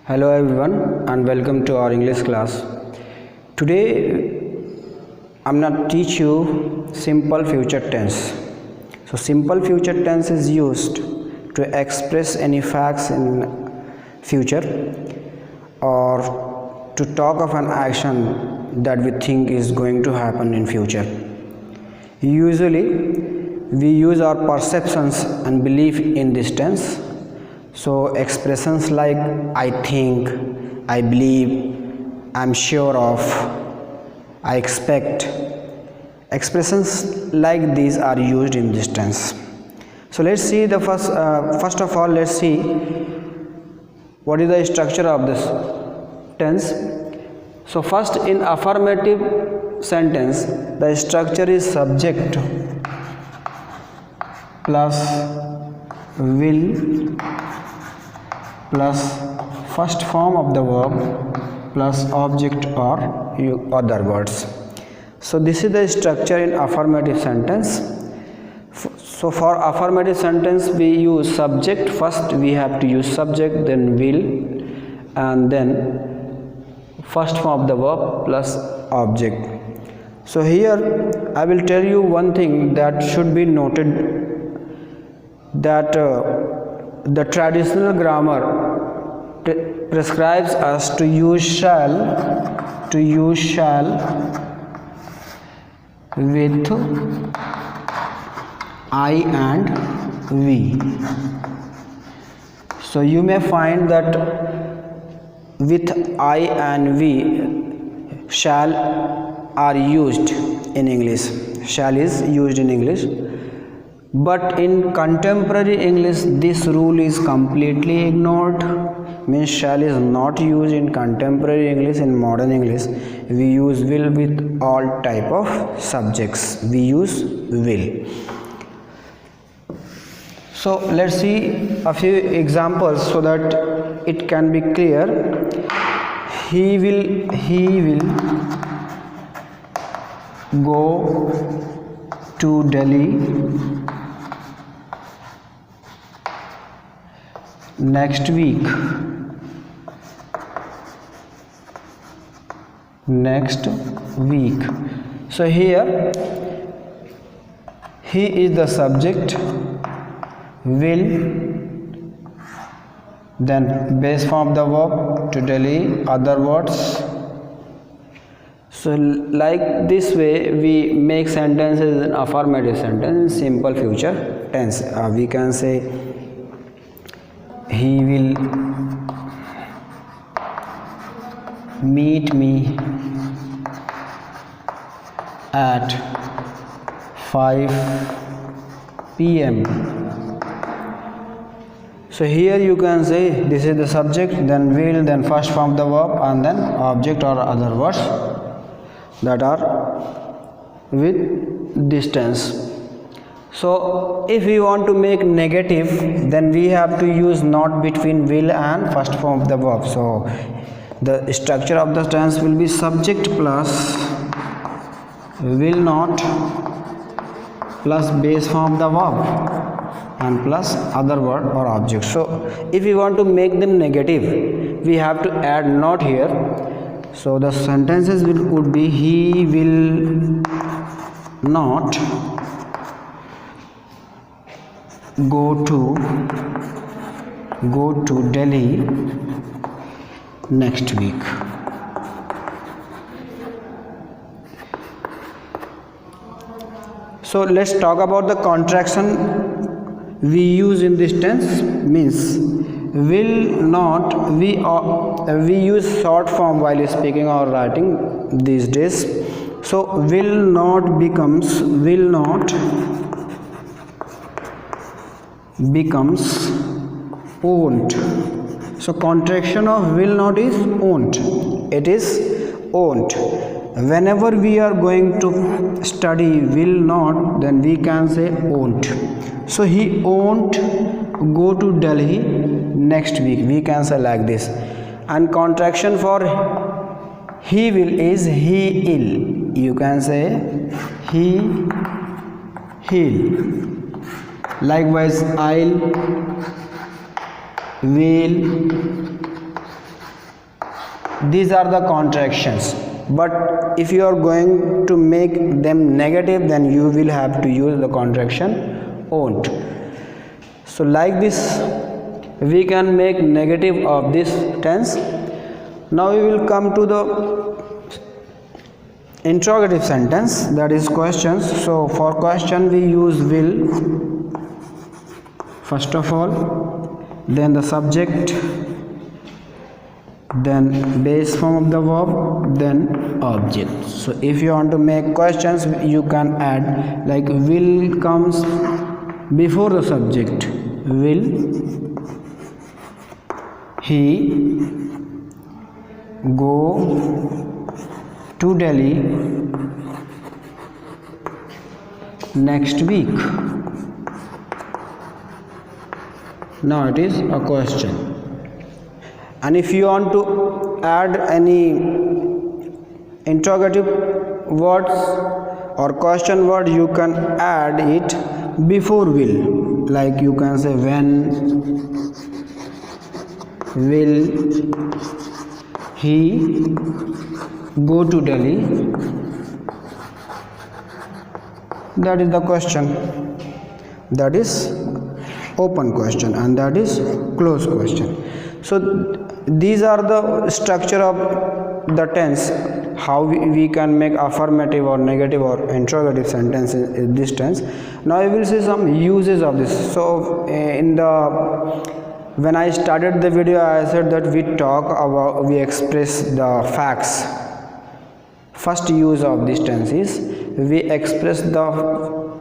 Hello everyone and welcome to our English class. Today I'm going to teach you simple future tense. So simple future tense is used to express any facts in future or to talk of an action that we think is going to happen in future. Usually we use our perceptions and belief in this tense. So expressions like I think, I believe, I'm sure of, I expect, expressions like these are used in this tense. So let's see the first of all let's see what is the structure of this tense. So first, in affirmative sentence the structure is subject plus will plus first form of the verb plus object or other words. So this is the structure in affirmative sentence. So for affirmative sentence we use subject. First we have to use subject, then will, and then first form of the verb plus object. So here I will tell you one thing that should be noted, that the traditional grammar prescribes us to use shall with I and we. So you may find that with I and we shall are used in English. Shall is used in English. But in contemporary English this rule is completely ignored. Means shall is not used in contemporary English. In modern English we use will with all type of subjects. We use will. So let's see a few examples so that it can be clear. He will go to Delhi next week. So here he is the subject, will, then base form of the verb to Delhi, other words. So like this way we make sentences in affirmative sentence in simple future tense. We can say he will meet me at 5 p.m. So here you can say this is the subject, then will, then first form of the verb, and then object or other words that are with this tense. So if we want to make negative, then we have to use not between will and first form of the verb. So the structure of the tense will be subject plus will not plus base form of the verb and plus other word or object. So if we want to make them negative, we have to add not here. So the sentences would be he will not go to Delhi next week. So let's talk about the contraction we use in this tense. Means will not, we use short form while speaking or writing these days. So will not becomes won't. So contraction of will not is won't. It is won't. Whenever we are going to study will not, then we can say won't. So he won't go to Delhi next week. We can say like this. And contraction for he will is he'll. You can say he'll. Likewise I'll, will, these are the contractions, but if you are going to make them negative, then you will have to use the contraction won't. So like this we can make negative of this tense. Now we will come to the interrogative sentence, that is questions. So for question we use will first of all, then the subject, then base form of the verb, then object. So if you want to make questions, you can add like will comes before the subject. Will he go to Delhi next week? Now it is a question. And if you want to add any interrogative words or question word, you can add it before will, like you can say when will he go to Delhi. That is the question, that is open question, and that is closed question. So these are the structure of the tense, how we can make affirmative or negative or interrogative sentence in this tense. Now we will see some uses of this. So when I started the video, I said that we express the facts. First use of this tense is we express the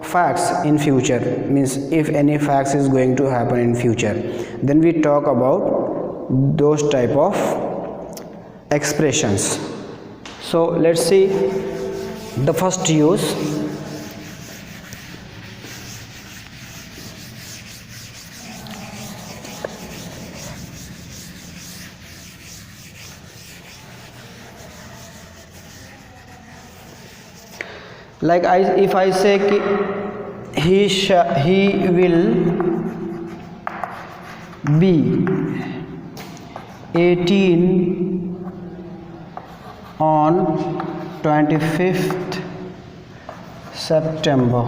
facts in future, means if any facts is going to happen in future, then we talk about those type of expressions. So let's see the first use. Like if I say he will be 18 on 25th September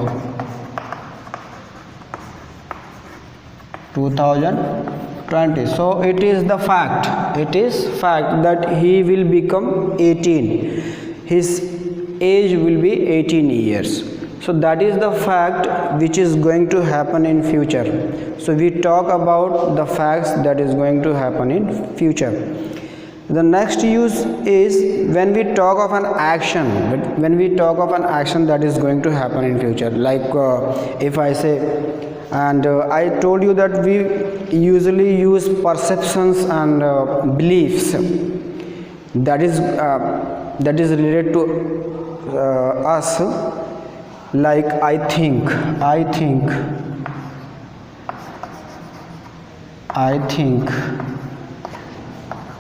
2020. So it is the fact, that he will become 18. His age will be 18 years. So that is the fact which is going to happen in future. So we talk about the facts that is going to happen in future. The next use is when we talk of an action, that is going to happen in future. Like if I say, and I told you that we usually use perceptions and beliefs that is related to us, like I think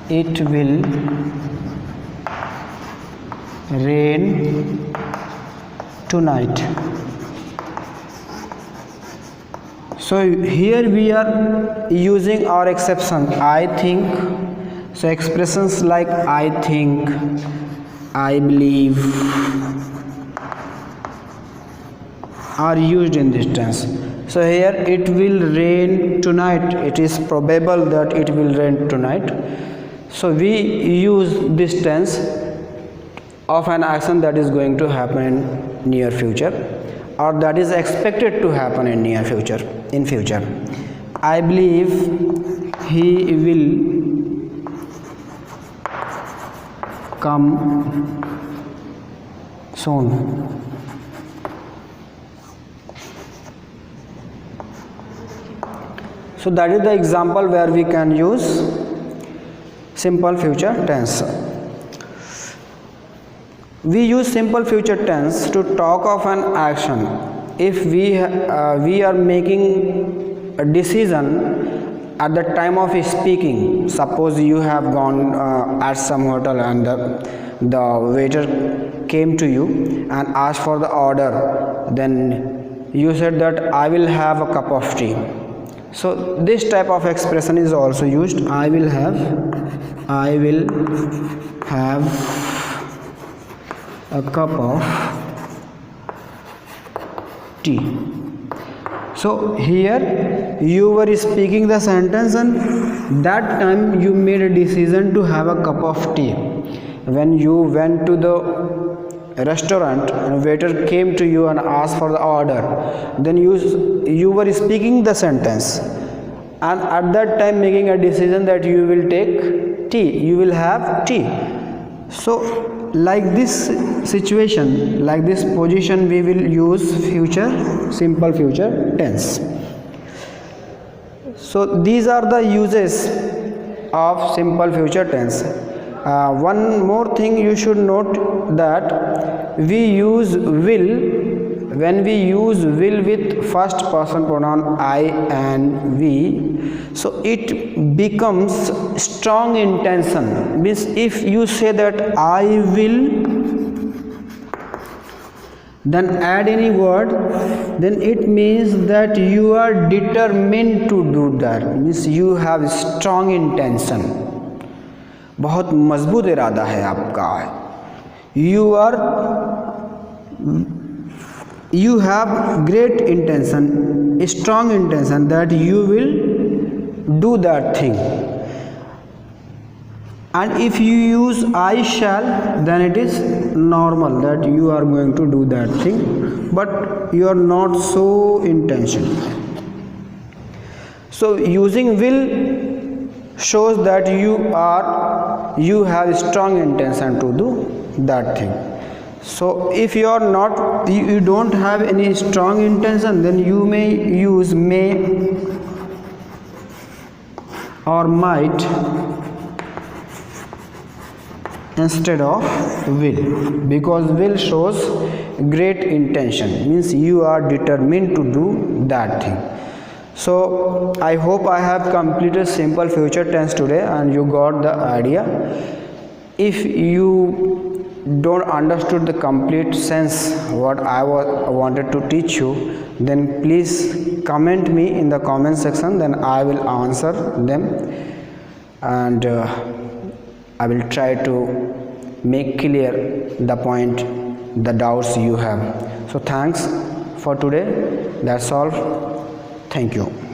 it will rain tonight. So here we are using our exception, I think. So expressions like I think, I believe are used in this tense. So here it will rain tonight, it is probable that it will rain tonight. So we use this tense of an action that is going to happen in near future, or that is expected to happen in near future, in future. I believe he will come soon. So that is the example where we can use simple future tense. We use simple future tense to talk of an action. If we are making a decision at the time of speaking, suppose you have gone at some hotel and the waiter came to you and asked for the order, then you said that I will have a cup of tea. So this type of expression is also used. I will have a cup of tea. So here you were speaking the sentence, and that time you made a decision to have a cup of tea. When you went to the restaurant and waiter came to you and asked for the order, then you were speaking the sentence, and at that time making a decision that you will take tea, you will have tea. So like this situation, like this position, we will use simple future tense. So these are the uses of simple future tense. One more thing you should note, that we use will. When we use will with first person pronoun I and we, so it becomes strong intention. Means if you say that I will, then add any word, then it means that you are determined to do that. Means you have strong intention, बहुत मजबूत इरादा है आपका. You have great intention, strong intention that you will do that thing. And if you use I shall, then it is normal that you are going to do that thing, but you are not so intentional. So using will shows that you have strong intention to do that thing. So if you don't have any strong intention, then you may use may or might instead of will, because will shows great intention, means you are determined to do that thing. So I hope I have completed simple future tense today and you got the idea. If you don't understood the complete sense what I wanted to teach you, then please comment me in the comment section, then I will answer them, and I will try to make clear the point, the doubts you have. So thanks for today. That's all. Thank you.